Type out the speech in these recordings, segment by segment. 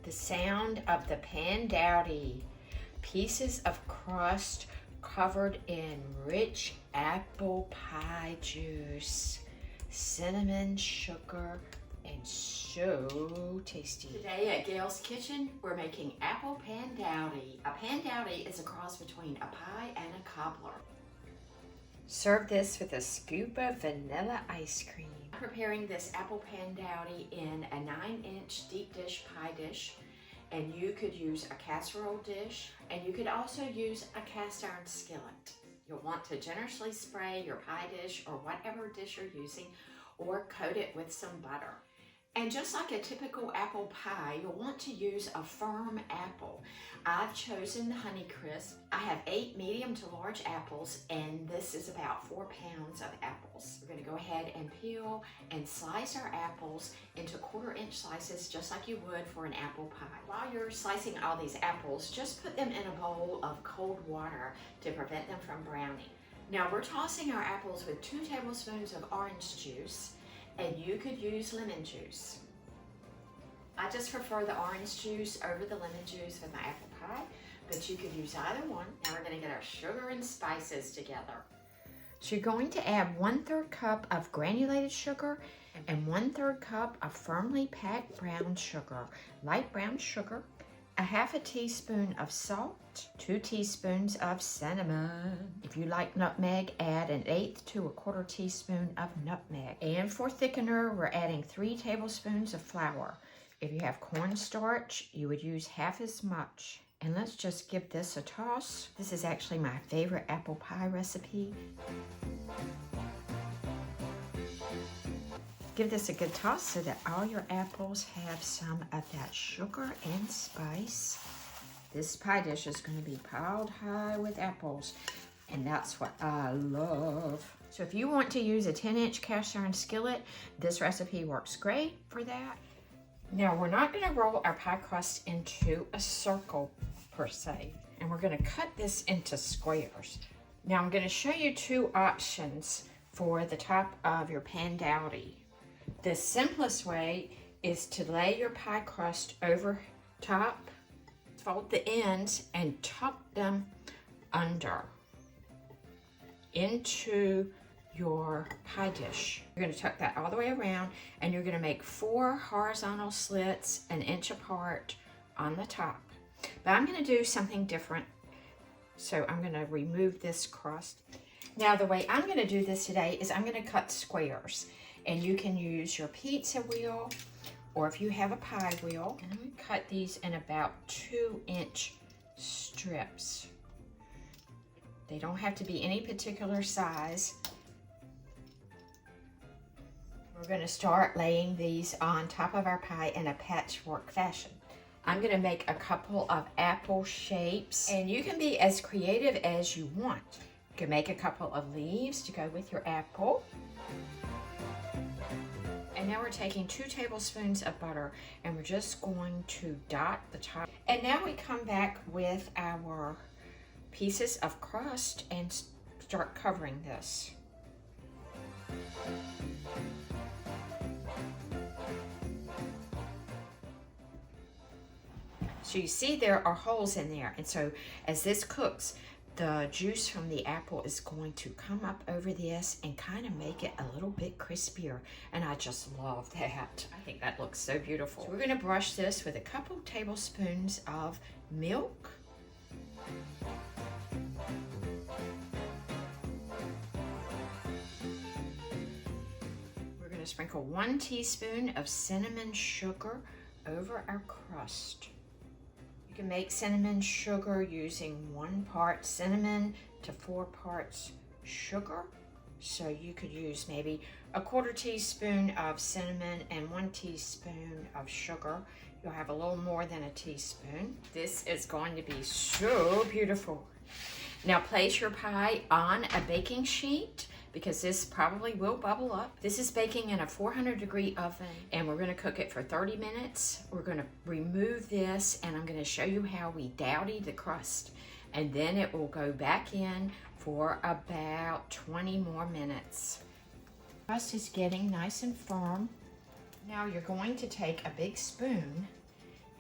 The sound of the Pandowdy. Pieces of crust covered in rich apple pie juice, cinnamon sugar, and so tasty. Today at Gail's Kitchen, we're making Apple Pan Dowdy. A Pan Dowdy is a cross between a pie and a cobbler. Serve this with a scoop of vanilla ice cream. I'm preparing this Apple Pan Dowdy in a 9-inch deep dish pie dish. And you could use a casserole dish, and you could also use a cast iron skillet. You'll want to generously spray your pie dish or whatever dish you're using, or coat it with some butter. And just like a typical apple pie, you'll want to use a firm apple. I've chosen the Honey Crisp. I have 8 medium to large apples, and this is about 4 pounds of apples. We're gonna go ahead and peel and slice our apples into 1/4-inch slices, just like you would for an apple pie. While you're slicing all these apples, just put them in a bowl of cold water to prevent them from browning. Now we're tossing our apples with 2 tablespoons of orange juice, and you could use lemon juice. I just prefer the orange juice over the lemon juice with my apple pie, but you could use either one. Now we're gonna get our sugar and spices together. So you're going to add 1/3 cup of granulated sugar and 1/3 cup of firmly packed brown sugar, light brown sugar, a 1/2 teaspoon of salt, 2 teaspoons of cinnamon. If you like nutmeg, add 1/8 to 1/4 teaspoon of nutmeg. And for thickener, we're adding 3 tablespoons of flour. If you have cornstarch, you would use 1/2 as much. And let's just give this a toss. This is actually my favorite apple pie recipe. Give this a good toss so that all your apples have some of that sugar and spice. This pie dish is going to be piled high with apples, and that's what I love. So if you want to use a 10-inch cast iron skillet, this recipe works great for that. Now we're not going to roll our pie crust into a circle per se, and we're going to cut this into squares. Now I'm going to show you 2 options for the top of your Pan Dowdy. The simplest way is to lay your pie crust over top, fold the ends, and tuck them under into your pie dish. You're going to tuck that all the way around, and you're going to make 4 horizontal slits 1 inch apart on the top. But I'm going to do something different, so I'm going to remove this crust. Now the way I'm going to do this today is I'm going to cut squares, and you can use your pizza wheel, or if you have a pie wheel. And I'm going to cut these in about 2-inch strips. They don't have to be any particular size. We're going to start laying these on top of our pie in a patchwork fashion. I'm going to make a couple of apple shapes, and you can be as creative as you want. You can make a couple of leaves to go with your apple. And now we're taking 2 tablespoons of butter, and we're just going to dot the top. And now we come back with our pieces of crust and start covering this. So you see there are holes in there, and so as this cooks, the juice from the apple is going to come up over this and kind of make it a little bit crispier, and I just love that. I think that looks so beautiful. So we're going to brush this with a couple tablespoons of milk. We're going to sprinkle 1 teaspoon of cinnamon sugar over our crust. You can make cinnamon sugar using 1 part cinnamon to 4 parts sugar. So you could use maybe a 1/4 teaspoon of cinnamon and 1 teaspoon of sugar. You'll have a little more than a teaspoon. This is going to be so beautiful. Now place your pie on a baking sheet, because this probably will bubble up. This is baking in a 400-degree oven, and we're going to cook it for 30 minutes. We're going to remove this, and I'm going to show you how we dowdy the crust, and then it will go back in for about 20 more minutes. The crust is getting nice and firm. Now you're going to take a big spoon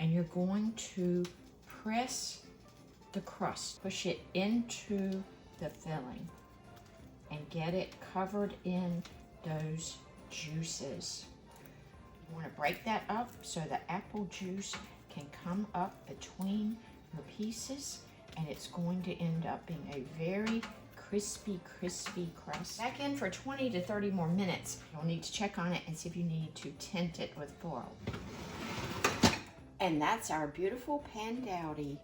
and you're going to press the crust. Push it into the filling and get it covered in those juices. You want to break that up so the apple juice can come up between your pieces, and it's going to end up being a very crispy crust. Back in for 20 to 30 more minutes. You'll need to check on it and see if you need to tint it with foil. And that's our beautiful Pandowdy.